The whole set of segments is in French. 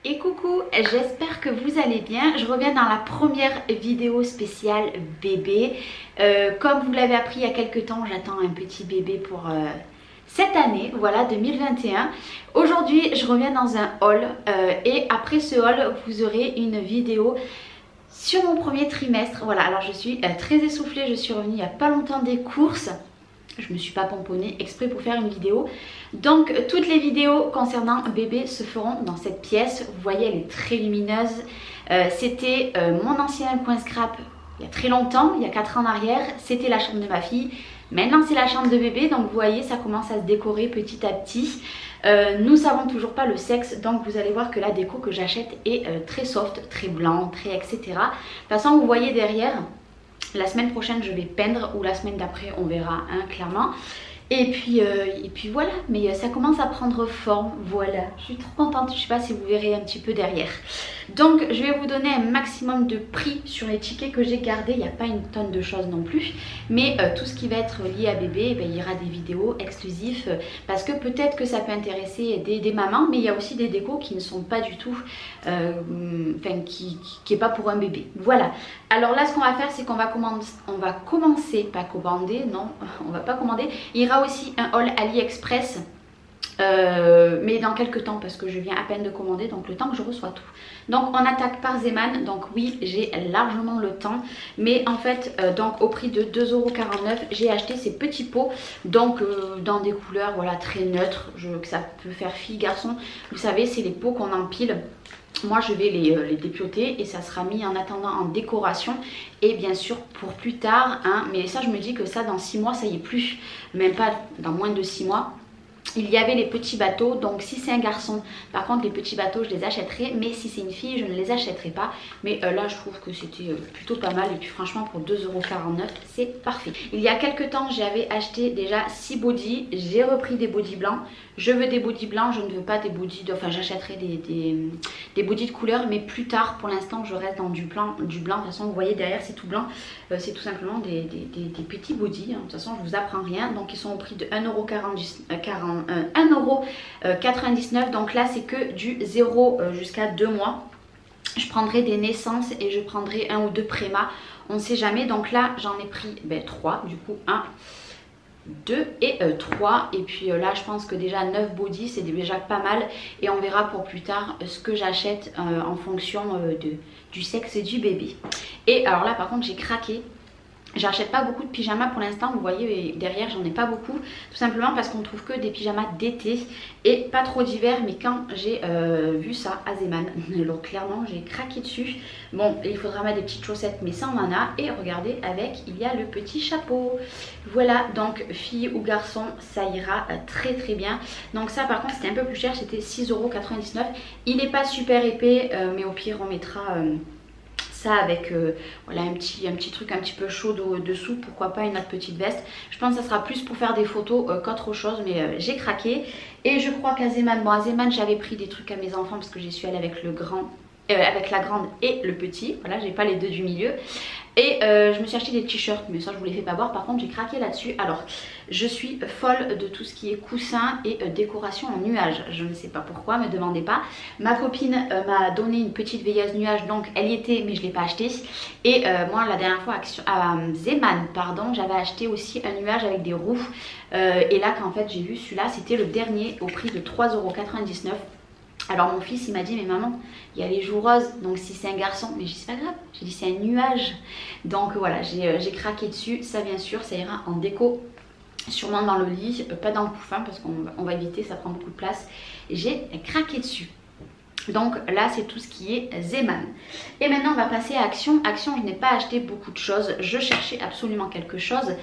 Et coucou, j'espère que vous allez bien. Je reviens dans la première vidéo spéciale bébé. Comme vous l'avez appris il y a quelques temps, j'attends un petit bébé pour cette année, voilà 2021. Aujourd'hui, je reviens dans un haul et après ce haul, vous aurez une vidéo sur mon premier trimestre. Voilà, alors je suis très essoufflée, je suis revenue il n'y a pas longtemps des courses. Je me suis pas pomponnée exprès pour faire une vidéo. Donc toutes les vidéos concernant bébé se feront dans cette pièce. Vous voyez, elle est très lumineuse. C'était mon ancien coin scrap il y a très longtemps, il y a 4 ans en arrière. C'était la chambre de ma fille. Maintenant c'est la chambre de bébé. Donc vous voyez, ça commence à se décorer petit à petit. Nous savons toujours pas le sexe, donc vous allez voir que la déco que j'achète est très soft, très blanc, très etc. De toute façon, vous voyez derrière, la semaine prochaine je vais peindre, ou la semaine d'après on verra, hein, clairement. Et puis voilà, mais ça commence à prendre forme, voilà. Je suis trop contente, je sais pas si vous verrez un petit peu derrière. Donc je vais vous donner un maximum de prix sur les tickets que j'ai gardés. Il n'y a pas une tonne de choses non plus, mais tout ce qui va être lié à bébé, il y aura des vidéos exclusives, parce que peut-être que ça peut intéresser des mamans, mais il y a aussi des décos qui ne sont pas du tout, qui est pas pour un bébé. Voilà, alors là ce qu'on va faire, c'est qu'on va commencer, pas commander, non, on va pas commander. Il y aura aussi un haul AliExpress, mais dans quelques temps, parce que je viens à peine de commander, donc le temps que je reçois tout. Donc on attaque par Zeman. Donc oui, j'ai largement le temps, mais en fait donc au prix de 2,49 €, j'ai acheté ces petits pots, donc dans des couleurs voilà très neutres, que ça peut faire fille garçon. Vous savez, c'est les pots qu'on empile. Moi je vais les dépioter et ça sera mis en attendant en décoration, et bien sûr pour plus tard, hein, mais ça je me dis que ça dans 6 mois ça y est plus, même pas, dans moins de 6 mois. Il y avait les petits bateaux, donc si c'est un garçon, par contre les petits bateaux je les achèterai, mais si c'est une fille je ne les achèterai pas. Mais là je trouve que c'était plutôt pas mal, et puis franchement pour 2,49 € c'est parfait. Il y a quelques temps j'avais acheté déjà 6 bodys, j'ai repris des bodys blancs. Je veux des bodys blancs, je ne veux pas des bodys enfin j'achèterai des bodys de couleur, mais plus tard. Pour l'instant je reste dans du blanc. De toute façon vous voyez derrière c'est tout blanc, c'est tout simplement des petits bodys, hein. De toute façon je vous apprends rien. Donc ils sont au prix de 1,99 €. Donc là c'est que du 0 jusqu'à 2 mois. Je prendrai des naissances et je prendrai 1 ou 2 prémas, on ne sait jamais. Donc là j'en ai pris 3, du coup 1, 2 et 3, et puis là je pense que déjà 9 bodys c'est déjà pas mal, et on verra pour plus tard ce que j'achète en fonction du sexe du bébé. Et alors là par contre j'ai craqué. J'achète pas beaucoup de pyjamas pour l'instant, vous voyez derrière j'en ai pas beaucoup, tout simplement parce qu'on trouve que des pyjamas d'été et pas trop d'hiver. Mais quand j'ai vu ça à Zeman, alors clairement j'ai craqué dessus. Bon, il faudra mettre des petites chaussettes, mais ça on en a, et regardez, avec il y a le petit chapeau. Voilà, donc fille ou garçon ça ira très très bien. Donc ça par contre c'était un peu plus cher, c'était 6,99 €. Il n'est pas super épais, mais au pire on mettra ça avec voilà un petit truc un petit peu chaud dessous, pourquoi pas une autre petite veste. Je pense que ça sera plus pour faire des photos qu'autre chose, mais j'ai craqué. Et je crois qu'à Zeman, bon à Zeman j'avais pris des trucs à mes enfants parce que j'y suis allée avec le grand, avec la grande et le petit, voilà, j'ai pas les deux du milieu. Et je me suis acheté des t-shirts, mais ça je vous les fais pas voir. Par contre j'ai craqué là-dessus. Alors je suis folle de tout ce qui est coussin et décoration en nuages. Je ne sais pas pourquoi, me demandez pas. Ma copine m'a donné une petite veilleuse nuage, donc elle y était mais je l'ai pas achetée. Et moi la dernière fois à Zeman, pardon, j'avais acheté aussi un nuage avec des roues. Et là quand en fait j'ai vu celui-là, c'était le dernier au prix de 3,99 €. Alors mon fils il m'a dit mais maman il y a les joues roses, donc si c'est un garçon, mais j'ai dit c'est pas grave, j'ai dit c'est un nuage. Donc voilà, j'ai craqué dessus. Ça bien sûr ça ira en déco, sûrement dans le lit, pas dans le couffin parce qu'on va éviter, ça prend beaucoup de place. J'ai craqué dessus. Donc là c'est tout ce qui est Zeman. Et maintenant on va passer à Action. Action, je n'ai pas acheté beaucoup de choses, je cherchais absolument quelque chose.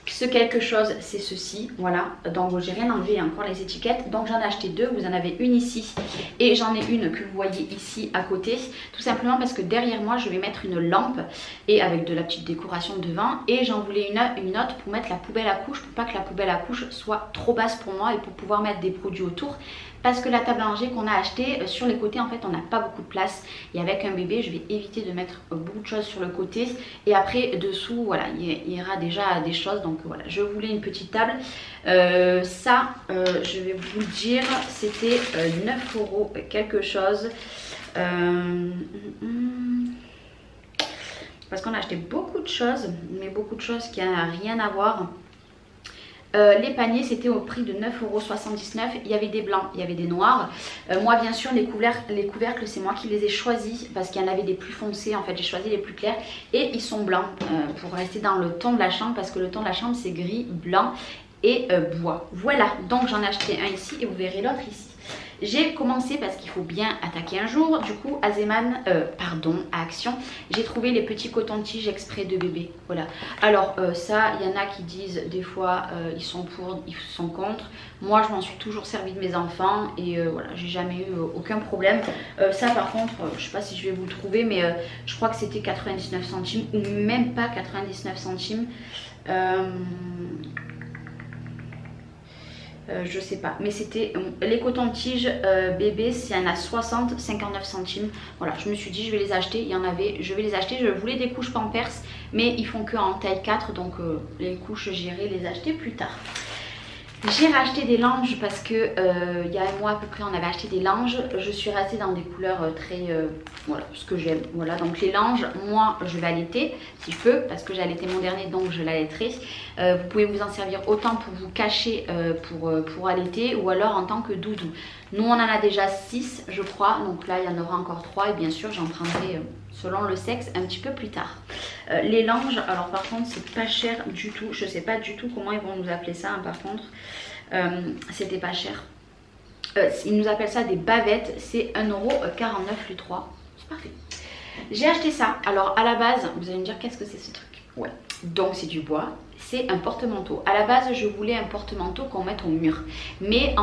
Ce quelque chose, c'est ceci, voilà. Donc j'ai rien enlevé, il y a encore les étiquettes. Donc j'en ai acheté deux, vous en avez une ici et j'en ai une que vous voyez ici à côté. Tout simplement parce que derrière moi, je vais mettre une lampe et avec de la petite décoration devant. Et j'en voulais une autre pour mettre la poubelle à couche, pour pas que la poubelle à couche soit trop basse pour moi et pour pouvoir mettre des produits autour. Parce que la table à langer qu'on a acheté sur les côtés, en fait on n'a pas beaucoup de place. Et avec un bébé, je vais éviter de mettre beaucoup de choses sur le côté. Et après dessous, voilà, il y aura déjà des choses. Donc voilà, je voulais une petite table. Ça, je vais vous le dire, c'était 9 € quelque chose. Parce qu'on a acheté beaucoup de choses, mais beaucoup de choses qui n'ont rien à voir. Les paniers c'était au prix de 9,79 €. Il y avait des blancs, il y avait des noirs. Moi bien sûr les couvercles c'est moi qui les ai choisis parce qu'il y en avait des plus foncés. En fait j'ai choisi les plus clairs et ils sont blancs pour rester dans le ton de la chambre parce que le ton de la chambre c'est gris, blanc et bois. Voilà, donc j'en ai acheté un ici et vous verrez l'autre ici. J'ai commencé parce qu'il faut bien attaquer un jour. Du coup, à Action, j'ai trouvé les petits cotons-tiges exprès de bébé. Voilà. Alors, ça, il y en a qui disent des fois, ils sont pour, ils sont contre. Moi, je m'en suis toujours servi de mes enfants et voilà, j'ai jamais eu aucun problème. Ça, par contre, je sais pas si je vais vous le trouver, mais je crois que c'était 99 centimes ou même pas 99 centimes. Je sais pas, mais c'était les cotons-tiges bébé, s'il y en a 60, 59 centimes. Voilà, je me suis dit je vais les acheter, il y en avait, je vais les acheter. Je voulais des couches Pampers, mais ils font que en taille 4, donc les couches j'irai les acheter plus tard. J'ai racheté des langes parce que il y a un mois à peu près on avait acheté des langes. Je suis restée dans des couleurs très voilà, ce que j'aime. Voilà, donc les langes, moi je vais allaiter si je peux parce que j'ai allaité mon dernier donc je l'allaiterai. Vous pouvez vous en servir autant pour vous cacher pour allaiter ou alors en tant que doudou. Nous on en a déjà 6 je crois, donc là il y en aura encore 3 et bien sûr j'en prendrai selon le sexe un petit peu plus tard. Les langes, alors par contre c'est pas cher du tout, je sais pas du tout comment ils vont nous appeler ça hein, par contre, c'était pas cher. Ils nous appellent ça des bavettes, c'est 1,49 € le 3, c'est parfait. J'ai acheté ça, alors à la base, vous allez me dire qu'est-ce que c'est ce truc? Ouais, donc c'est du bois. C'est un porte-manteau. À la base, je voulais un porte-manteau qu'on mette au mur. Mais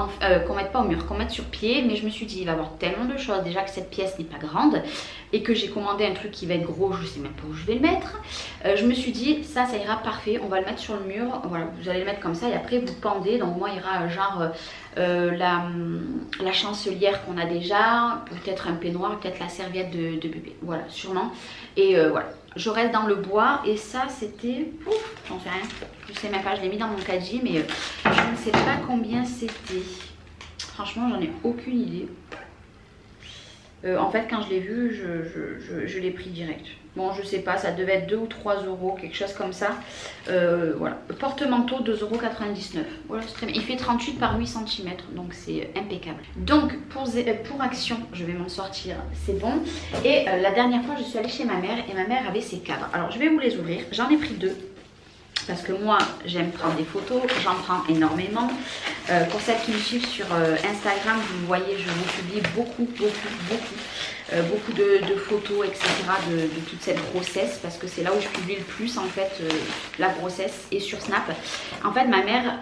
qu'on mette pas au mur, qu'on mette sur pied. Mais je me suis dit, il va y avoir tellement de choses. Déjà que cette pièce n'est pas grande. Et que j'ai commandé un truc qui va être gros. Je sais même pas où je vais le mettre. Je me suis dit, ça ira parfait. On va le mettre sur le mur. Voilà, vous allez le mettre comme ça. Et après, vous pendez. Donc moi, il y aura genre la chancelière qu'on a déjà. Peut-être un peignoir. Peut-être la serviette de bébé. Voilà, sûrement. Et voilà. Je reste dans le bois et ça c'était, j'en sais rien, je sais même pas, je l'ai mis dans mon caddie mais je ne sais pas combien c'était. Franchement j'en ai aucune idée. En fait quand je l'ai vu je l'ai pris direct. Bon je sais pas, ça devait être 2 ou 3 €, quelque chose comme ça. Voilà, porte-manteau 2,99 €. Voilà, c'est très bien. Il fait 38 par 8 cm donc c'est impeccable. Donc pour Action je vais m'en sortir, c'est bon. Et la dernière fois je suis allée chez ma mère et ma mère avait ses cadres. Alors je vais vous les ouvrir, j'en ai pris 2. Parce que moi j'aime prendre des photos, j'en prends énormément. Pour celles qui me suivent sur Instagram, vous voyez, je vous publie beaucoup de photos, etc. de toute cette grossesse. Parce que c'est là où je publie le plus en fait, la grossesse, et sur Snap. En fait ma mère,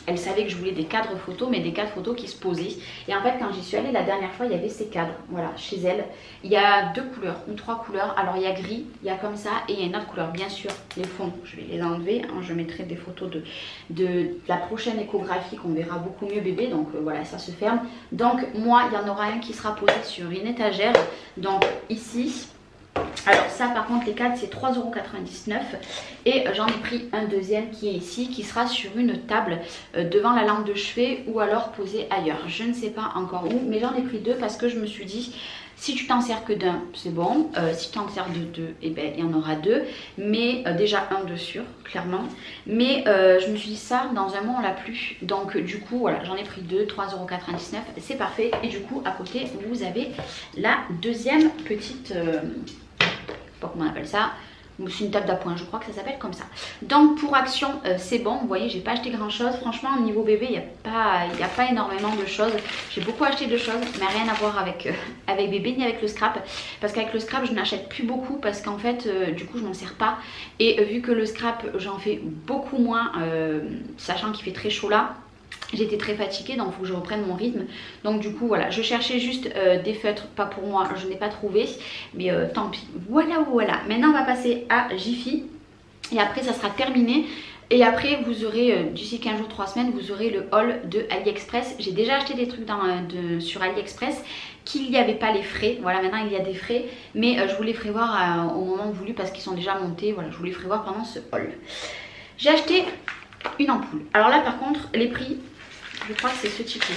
elle savait que je voulais des cadres photos, mais des cadres photos qui se posaient. Et en fait quand j'y suis allée la dernière fois, il y avait ces cadres, voilà, chez elle. Il y a 2 couleurs, ou 3 couleurs. Alors il y a gris, il y a comme ça, et il y a une autre couleur. Bien sûr, les fonds, je vais les enlever. Hein, je mettrai des photos de la prochaine échographie qu'on verra beaucoup mieux bébé. Donc voilà, ça se ferme. Donc moi, il y en aura un qui sera posé sur une étagère. Donc ici. Alors ça par contre les cadres c'est 3,99 € et j'en ai pris un deuxième qui est ici, qui sera sur une table devant la lampe de chevet ou alors posé ailleurs. Je ne sais pas encore où, mais j'en ai pris 2 parce que je me suis dit si tu t'en sers que d'un c'est bon, si tu t'en sers de 2 et ben il y en aura 2, mais déjà un de sûr clairement, mais je me suis dit ça dans un mois on l'a plus, donc du coup voilà j'en ai pris 2, 3,99 €, c'est parfait. Et du coup à côté vous avez la deuxième petite, je sais pas comment on appelle ça, c'est une table d'appoint, je crois que ça s'appelle comme ça. Donc pour Action, c'est bon, vous voyez, j'ai pas acheté grand chose. Franchement, au niveau bébé, il n'y a pas énormément de choses. J'ai beaucoup acheté de choses, mais rien à voir avec, avec bébé ni avec le scrap. Parce qu'avec le scrap, je n'achète plus beaucoup parce qu'en fait, du coup, je m'en sers pas. Et vu que le scrap, j'en fais beaucoup moins, sachant qu'il fait très chaud là. J'étais très fatiguée, donc il faut que je reprenne mon rythme. Donc du coup voilà, je cherchais juste des feutres, pas pour moi, je n'ai pas trouvé. Mais tant pis, voilà. Maintenant on va passer à Jiffy. Et après ça sera terminé. Et après vous aurez, d'ici 15 jours, 3 semaines, vous aurez le haul de AliExpress. J'ai déjà acheté des trucs sur AliExpress qu'il n'y avait pas les frais. Voilà, maintenant il y a des frais. Mais je vous les ferai voir au moment voulu parce qu'ils sont déjà montés. Voilà, je vous les ferai voir pendant ce haul. J'ai acheté une ampoule. Alors là par contre, les prix... Je crois que c'est ce ticket.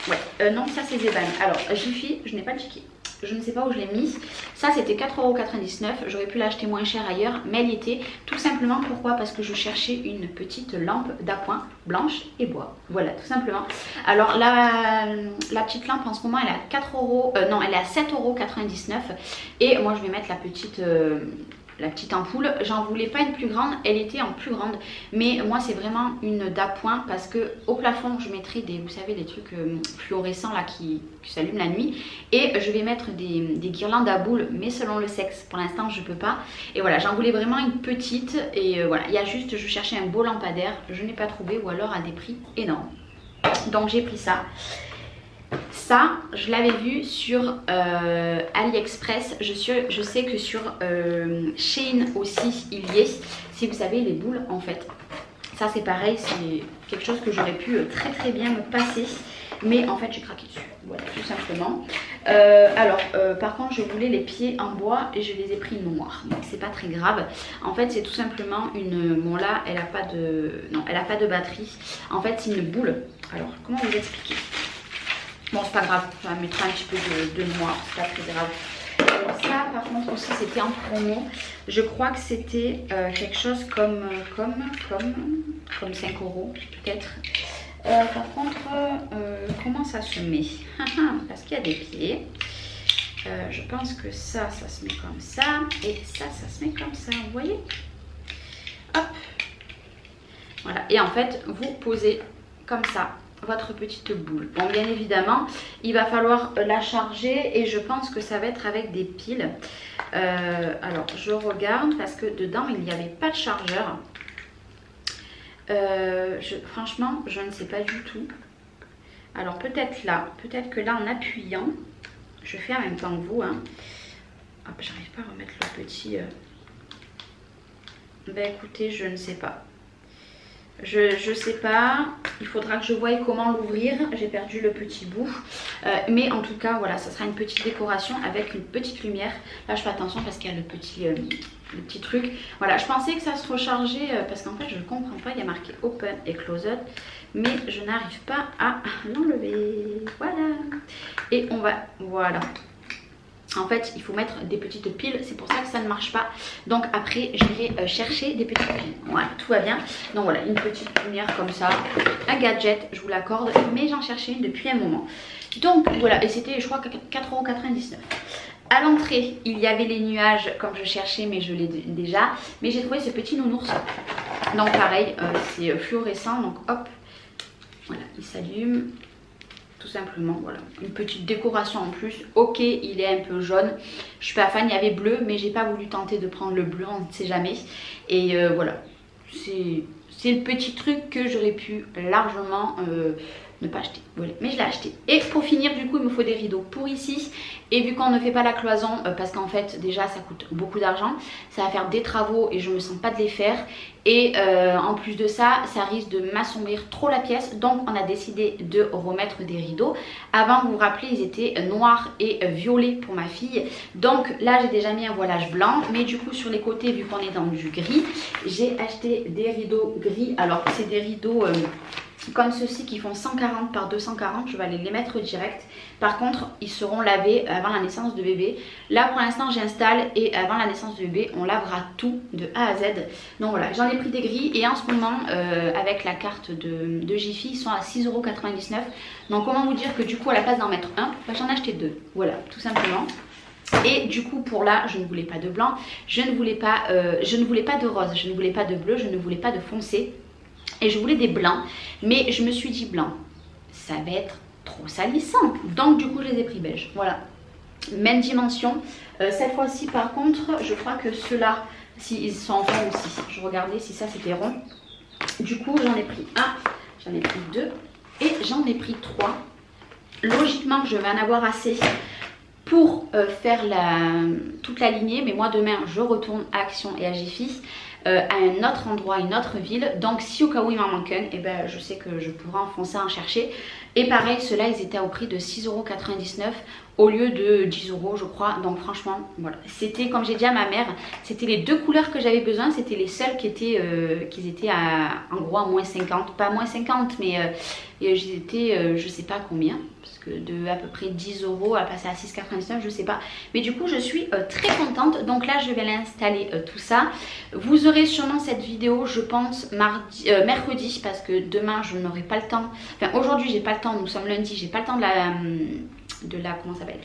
Ouais, non, ça c'est Zeban. Alors, Jiffy, je n'ai pas le ticket. Je ne sais pas où je l'ai mis. Ça c'était 4,99 €. J'aurais pu l'acheter moins cher ailleurs, mais elle y était. Tout simplement, pourquoi? Parce que je cherchais une petite lampe d'appoint blanche et bois. Voilà, tout simplement. Alors, la petite lampe en ce moment, elle est à 4 €. Non, elle est à 7,99 €. Et moi, je vais mettre la petite ampoule. J'en voulais pas une plus grande, elle était en plus grande, mais moi c'est vraiment une d'appoint parce que au plafond je mettrai des, vous savez, des trucs fluorescents là qui s'allument la nuit, et je vais mettre des guirlandes à boules, mais selon le sexe. Pour l'instant je peux pas, et voilà, j'en voulais vraiment une petite, et voilà, il y a juste, je cherchais un beau lampadaire, je n'ai pas trouvé, ou alors à des prix énormes, donc j'ai pris ça. Ça, je l'avais vu sur AliExpress. Je sais que sur Shein aussi, il y est. Si vous savez, les boules, en fait. Ça, c'est pareil. C'est quelque chose que j'aurais pu très bien me passer. Mais en fait, j'ai craqué dessus. Voilà, tout simplement. Par contre, je voulais les pieds en bois et je les ai pris noirs. Donc, c'est pas très grave. En fait, c'est tout simplement une... Bon, là, elle a pas de... Non, elle a pas de batterie. En fait, c'est une boule. Alors, comment vous expliquer? Bon, c'est pas grave, ça mettra un petit peu de noir, c'est pas très grave. Alors ça, par contre, aussi, c'était en promo. Je crois que c'était quelque chose comme 5 € peut-être. Par contre, comment ça se met? Parce qu'il y a des pieds. Je pense que ça se met comme ça. Et ça se met comme ça, vous voyez? Hop. Voilà, et en fait, vous posez comme ça votre petite boule. Bon, bien évidemment, il va falloir la charger et je pense que ça va être avec des piles. Alors, je regarde parce que dedans, il n'y avait pas de chargeur. Franchement, je ne sais pas du tout. Alors, peut-être là, peut-être que là, en appuyant, je fais en même temps que vous. Hein. Hop, j'arrive pas à remettre le petit... Ben écoutez, je ne sais pas. Je sais pas, il faudra que je voie comment l'ouvrir, j'ai perdu le petit bout, mais en tout cas voilà, ça sera une petite décoration avec une petite lumière. Là je fais attention parce qu'il y a le petit truc. Voilà, je pensais que ça se rechargeait parce qu'en fait je ne comprends pas, il y a marqué open et closed, mais je n'arrive pas à l'enlever. Voilà, et on va, voilà. En fait, il faut mettre des petites piles, c'est pour ça que ça ne marche pas. Donc après, j'irai chercher des petites piles. Voilà, tout va bien. Donc voilà, une petite lumière comme ça, un gadget, je vous l'accorde, mais j'en cherchais une depuis un moment. Donc voilà, et c'était, je crois, 4,99 €. À l'entrée, il y avait les nuages comme je cherchais, mais je l'ai déjà. Mais j'ai trouvé ce petit nounours. Donc pareil, c'est fluorescent, donc hop, voilà, il s'allume. Tout simplement, voilà, une petite décoration en plus. Ok, il est un peu jaune, je suis pas fan, il y avait bleu, mais j'ai pas voulu tenter de prendre le bleu, on ne sait jamais. Et voilà, c'est le petit truc que j'aurais pu largement ne pas acheter, voilà. Mais je l'ai acheté. Et pour finir, du coup, il me faut des rideaux pour ici. Et vu qu'on ne fait pas la cloison, parce qu'en fait déjà ça coûte beaucoup d'argent, ça va faire des travaux et je me sens pas de les faire. Et en plus de ça, ça risque de m'assombrir trop la pièce. Donc on a décidé de remettre des rideaux. Avant, vous vous rappelez, ils étaient noirs et violets pour ma fille. Donc là j'ai déjà mis un voilage blanc. Mais du coup sur les côtés, vu qu'on est dans du gris, j'ai acheté des rideaux gris. Alors c'est des rideaux... comme ceux-ci qui font 140 par 240, je vais aller les mettre direct. Par contre, ils seront lavés avant la naissance de bébé. Là pour l'instant j'installe et avant la naissance de bébé on lavera tout de A à Z. Donc voilà, j'en ai pris des gris et en ce moment avec la carte de Jiffy, ils sont à 6,99 €. Donc comment vous dire que du coup à la place d'en mettre un, bah, j'en ai acheté deux. Voilà, tout simplement. Et du coup pour là, je ne voulais pas de blanc, je ne voulais pas de rose, je ne voulais pas de bleu, je ne voulais pas de foncé. Et je voulais des blancs, mais je me suis dit blanc, ça va être trop salissant. Donc du coup je les ai pris beige, voilà. Même dimension. Cette fois-ci par contre, je crois que ceux-là, s'ils sont ronds aussi. Je regardais si ça c'était rond. Du coup j'en ai pris un, j'en ai pris deux et j'en ai pris trois. Logiquement je vais en avoir assez pour faire toute la lignée, mais moi demain je retourne à Action et à Jiffy. À un autre endroit, une autre ville. Donc si au cas où il m'en manque un, et ben, je sais que je pourrai enfoncer en chercher. Et pareil, ceux-là ils étaient au prix de 6,99 € au lieu de 10 € je crois. Donc franchement voilà, c'était comme j'ai dit à ma mère, c'était les deux couleurs que j'avais besoin. C'était les seules qui étaient en gros à moins 50, pas moins 50 mais j'étais je sais pas combien, parce que de à peu près 10 € à passer à 6,99 je sais pas. Mais du coup je suis très contente. Donc là je vais l'installer tout ça. Vous aurez sûrement cette vidéo je pense mercredi, parce que demain je n'aurai pas le temps. Enfin aujourd'hui j'ai pas le temps, nous sommes lundi, j'ai pas le temps de la comment ça s'appelle,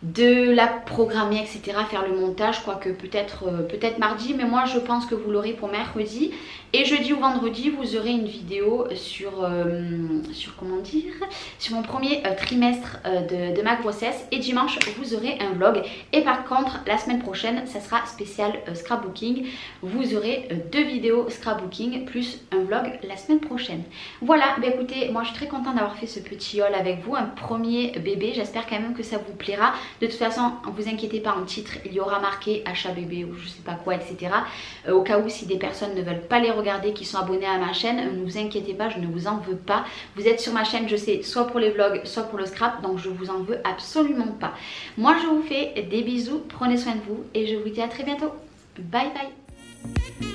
de la programmer, etc., faire le montage, quoique peut-être mardi, mais moi je pense que vous l'aurez pour mercredi. Et jeudi ou vendredi vous aurez une vidéo sur comment dire, sur mon premier trimestre de ma grossesse, et dimanche vous aurez un vlog. Et par contre la semaine prochaine ça sera spécial scrapbooking, vous aurez deux vidéos scrapbooking plus un vlog la semaine prochaine. Voilà, bah écoutez, moi je suis très contente d'avoir fait ce petit haul avec vous, un premier bébé. J'espère quand même que ça vous plaira. De toute façon vous inquiétez pas, en titre il y aura marqué achat bébé ou je sais pas quoi, etc. Au cas où si des personnes ne veulent pas les regarder, qui sont abonnés à ma chaîne, ne vous inquiétez pas, je ne vous en veux pas. Vous êtes sur ma chaîne, je sais, soit pour les vlogs, soit pour le scrap, donc je vous en veux absolument pas. Moi je vous fais des bisous, prenez soin de vous et je vous dis à très bientôt. Bye bye.